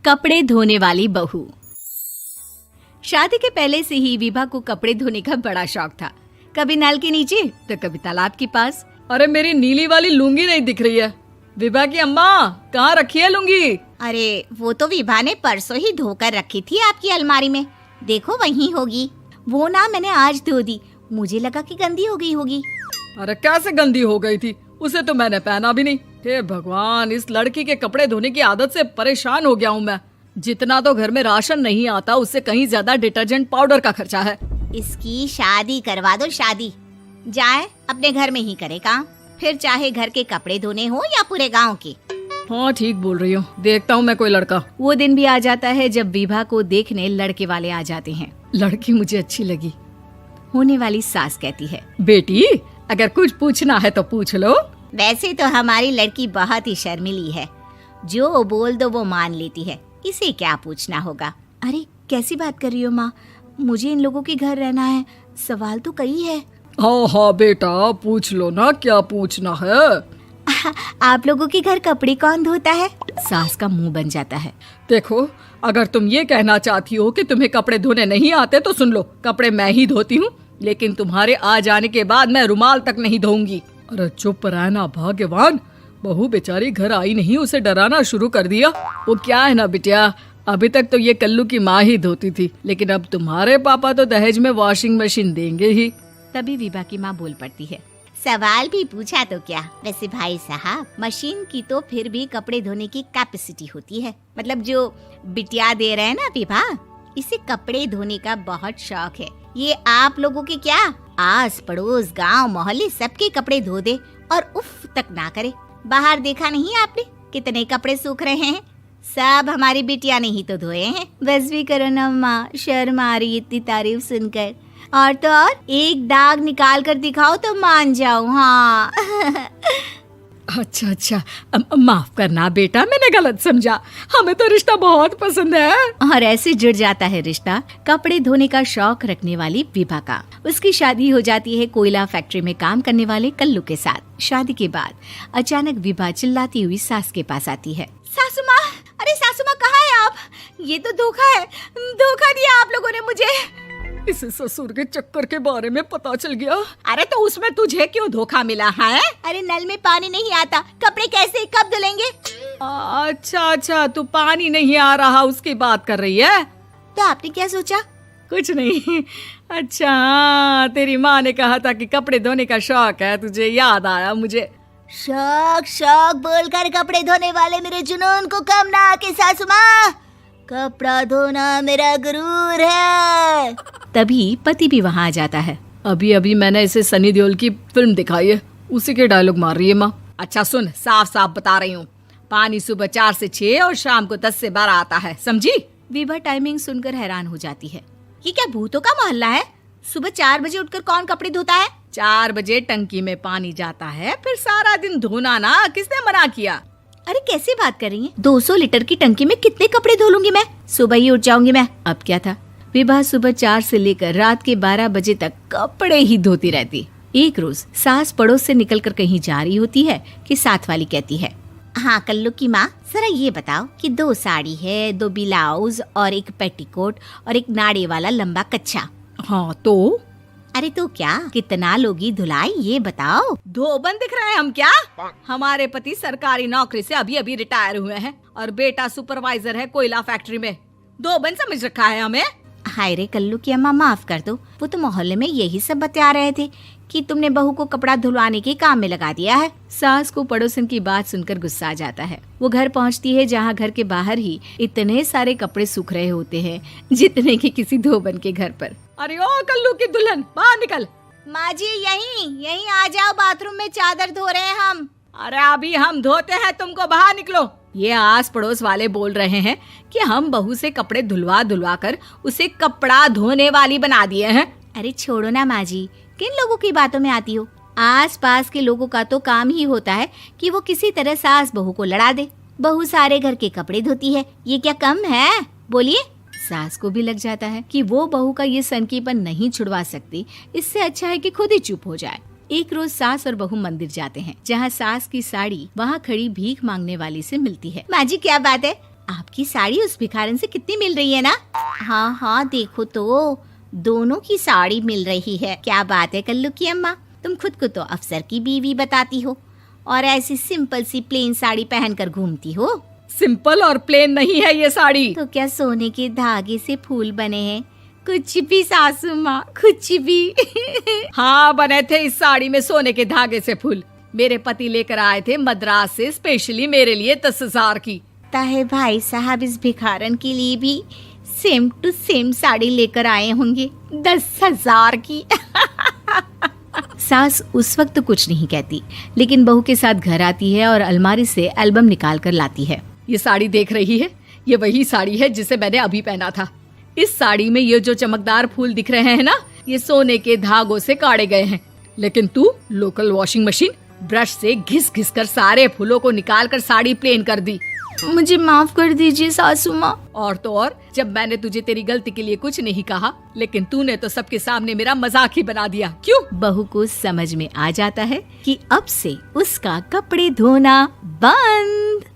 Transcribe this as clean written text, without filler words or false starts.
कपड़े धोने वाली बहू। शादी के पहले से ही विभा को कपड़े धोने का बड़ा शौक था। कभी नल के नीचे तो कभी तालाब के पास। अरे मेरी नीली वाली लुंगी नहीं दिख रही है। विभा की अम्मा, कहाँ रखी है लुंगी? अरे वो तो विभा ने परसों ही धोकर रखी थी आपकी अलमारी में, देखो वहीं होगी। वो ना मैंने आज धो दी, मुझे लगा कि गंदी हो गई होगी। अरे कैसे गंदी हो गई थी? उसे तो मैंने पहना भी नहीं। हे भगवान, इस लड़की के कपड़े धोने की आदत से परेशान हो गया हूँ मैं। जितना तो घर में राशन नहीं आता, उससे कहीं ज्यादा डिटर्जेंट पाउडर का खर्चा है। इसकी शादी करवा दो, शादी जाए अपने घर में ही करे काम, फिर चाहे घर के कपड़े धोने हो या पूरे गांव के। हाँ ठीक बोल रही हो, देखता हूँ मैं कोई लड़का। वो दिन भी आ जाता है जब विभा को देखने लड़के वाले आ जाते हैं। लड़की मुझे अच्छी लगी। होने वाली सास कहती है, बेटी अगर कुछ पूछना है तो पूछ लो। वैसे तो हमारी लड़की बहुत ही शर्मीली है, जो बोल दो वो मान लेती है, इसे क्या पूछना होगा। अरे कैसी बात कर रही हो माँ, मुझे इन लोगों के घर रहना है, सवाल तो कई है। हाँ हाँ बेटा, पूछ लो ना, क्या पूछना है। आप लोगों के घर कपड़े कौन धोता है? सास का मुंह बन जाता है। देखो, अगर तुम ये कहना चाहती हो कि तुम्हें कपड़े धोने नहीं आते तो सुन लो, कपड़े मैं ही धोती हूँ, लेकिन तुम्हारे आ जाने के बाद मैं रुमाल तक नहीं धोऊंगी। अरे चुप रहना भाग्यवान, बहू बेचारी घर आई नहीं, उसे डराना शुरू कर दिया। वो क्या है ना बिटिया, अभी तक तो ये कल्लू की माँ ही धोती थी, लेकिन अब तुम्हारे पापा तो दहेज में वॉशिंग मशीन देंगे ही। तभी विभा की माँ बोल पड़ती है, सवाल भी पूछा तो क्या। वैसे भाई साहब, मशीन की तो फिर भी कपड़े धोने की कैपेसिटी होती है। मतलब जो बिटिया दे रहे हैं ना विभा, इसे कपड़े धोने का बहुत शौक है। ये आप लोगों के क्या, आस पड़ोस गांव मोहल्ले सबके कपड़े धो दे और उफ तक ना करे। बाहर देखा नहीं आपने कितने कपड़े सूख रहे हैं? सब हमारी बिटिया ने ही तो धोए हैं। बस भी करो ना माँ, शर्म आ रही इतनी तारीफ सुनकर। और तो और एक दाग निकाल कर दिखाओ तो मान जाओ। हाँ अच्छा, माफ करना बेटा, मैंने गलत समझा। हमें तो रिश्ता बहुत पसंद है। और ऐसे जुड़ जाता है रिश्ता कपड़े धोने का शौक रखने वाली विभा का। उसकी शादी हो जाती है कोयला फैक्ट्री में काम करने वाले कल्लू के साथ। शादी के बाद अचानक विभा चिल्लाती हुई सास के पास आती है। सासू माँ, अरे सासू माँ कहाँ है आप? ये तो धोखा है, धोखा दिया आप लोगों ने मुझे। इसे ससुर के चक्कर के बारे में पता चल गया। अरे तो उसमें तुझे क्यों धोखा मिला है? अरे नल में पानी नहीं आता, कपड़े कैसे कब धुलेंगे? अच्छा, तू पानी नहीं आ रहा उसकी बात कर रही है। तो आपने क्या सोचा? कुछ नहीं। अच्छा, तेरी माँ ने कहा था कि कपड़े धोने का शौक है तुझे, याद आया मुझे। शौक बोलकर कपड़े धोने वाले मेरे जुनून को कम ना आके सासू माँ, कपड़ा धोना मेरा गुरूर है। तभी पति भी वहाँ आ जाता है। अभी मैंने इसे सनी देओल की फिल्म दिखाई है, उसी के डायलॉग मार रही है माँ। अच्छा सुन, साफ बता रही हूँ, पानी सुबह 4 से 6 और शाम को 10 से 12 आता है, समझी? विभा टाइमिंग सुनकर हैरान हो जाती है। ये क्या भूतों का मोहल्ला है? सुबह 4 बजे उठकर कौन कपड़े धोता है? 4 बजे टंकी में पानी जाता है, फिर सारा दिन धोना ना, किसने मना किया? अरे कैसी बात कर रही हैं? 200 लीटर की टंकी में कितने कपड़े धो लूंगी मैं? सुबह ही उठ जाऊंगी मैं। अब क्या था, विभा सुबह 4 से लेकर रात के 12 बजे तक कपड़े ही धोती रहती। एक रोज सास पड़ोस से निकलकर कहीं जा रही होती है कि साथ वाली कहती है, हाँ कल्लू की माँ, जरा ये बताओ कि 2 साड़ी है, 2 ब्लाउज और एक पेटीकोट और एक नाड़े वाला लंबा कच्छा। हाँ तो? अरे तो क्या, कितना लोगी धुलाई ये बताओ। धोबन दिख रहे हैं हम क्या? हमारे पति सरकारी नौकरी से अभी रिटायर हुए हैं और बेटा सुपरवाइजर है कोयला फैक्ट्री में। धोबन समझ रखा है हमें। हाय रे कल्लू की अम्मा, माफ कर दो, वो तो मोहल्ले में यही सब बता रहे थे कि तुमने बहू को कपड़ा धुलवाने के काम में लगा दिया है। सास को पड़ोसन की बात सुनकर गुस्सा आ जाता है। वो घर पहुंचती है जहां घर के बाहर ही इतने सारे कपड़े सूख रहे होते हैं जितने कि किसी धोबन के घर पर। अरे ओ कल्लू की दुल्हन, बाहर निकल। माँ जी यहीं आ जाओ, बाथरूम में चादर धो रहे हैं हम। अरे अभी हम धोते हैं, तुमको बाहर निकलो। ये आस पड़ोस वाले बोल रहे हैं कि हम बहू से कपड़े धुलवा कर उसे कपड़ा धोने वाली बना दिए हैं। अरे छोड़ो ना माँ जी, किन लोगों की बातों में आती हो? आस पास के लोगों का तो काम ही होता है कि वो किसी तरह सास बहू को लड़ा दे। बहू सारे घर के कपड़े धोती है, ये क्या कम है? बोलिए। सास को भी लग जाता है कि वो बहू का ये सनकीपन नहीं छुड़वा सकती, इससे अच्छा है कि खुद ही चुप हो जाए। एक रोज सास और बहू मंदिर जाते हैं, जहाँ सास की साड़ी वहाँ खड़ी भीख मांगने वाली से मिलती है। माँ जी क्या बात है, आपकी साड़ी उस भिखारन से कितनी मिल रही है ना? हाँ हाँ देखो तो, दोनों की साड़ी मिल रही है। क्या बात है कल्लू की अम्मा, तुम खुद को तो अफसर की बीवी बताती हो और ऐसी सिंपल सी प्लेन साड़ी पहनकर घूमती हो। सिंपल और प्लेन नहीं है ये साड़ी। तो क्या सोने के धागे से फूल बने हैं? कुछ भी सासू माँ, कुछ भी। हाँ बने थे इस साड़ी में सोने के धागे से फूल। मेरे पति लेकर आए थे मद्रास से स्पेशली मेरे लिए 10,000 की। ताहे भाई साहब इस भिखारन के लिए भी सेम टू सेम साड़ी लेकर आए होंगे 10,000 की। सास उस वक्त तो कुछ नहीं कहती, लेकिन बहू के साथ घर आती है और अलमारी से एल्बम निकाल कर लाती है। ये साड़ी देख रही है, ये वही साड़ी है जिसे मैंने अभी पहना था। इस साड़ी में ये जो चमकदार फूल दिख रहे हैं ना, ये सोने के धागों से काढ़े गए हैं। लेकिन तू लोकल वॉशिंग मशीन ब्रश से घिस घिस कर सारे फूलों को निकाल कर साड़ी प्लेन कर दी। मुझे माफ कर दीजिए सासू माँ। और तो और, जब मैंने तुझे तेरी गलती के लिए कुछ नहीं कहा, लेकिन तूने तो सबके सामने मेरा मजाक ही बना दिया। क्यों? बहू को समझ में आ जाता है कि अब से उसका कपड़े धोना बंद।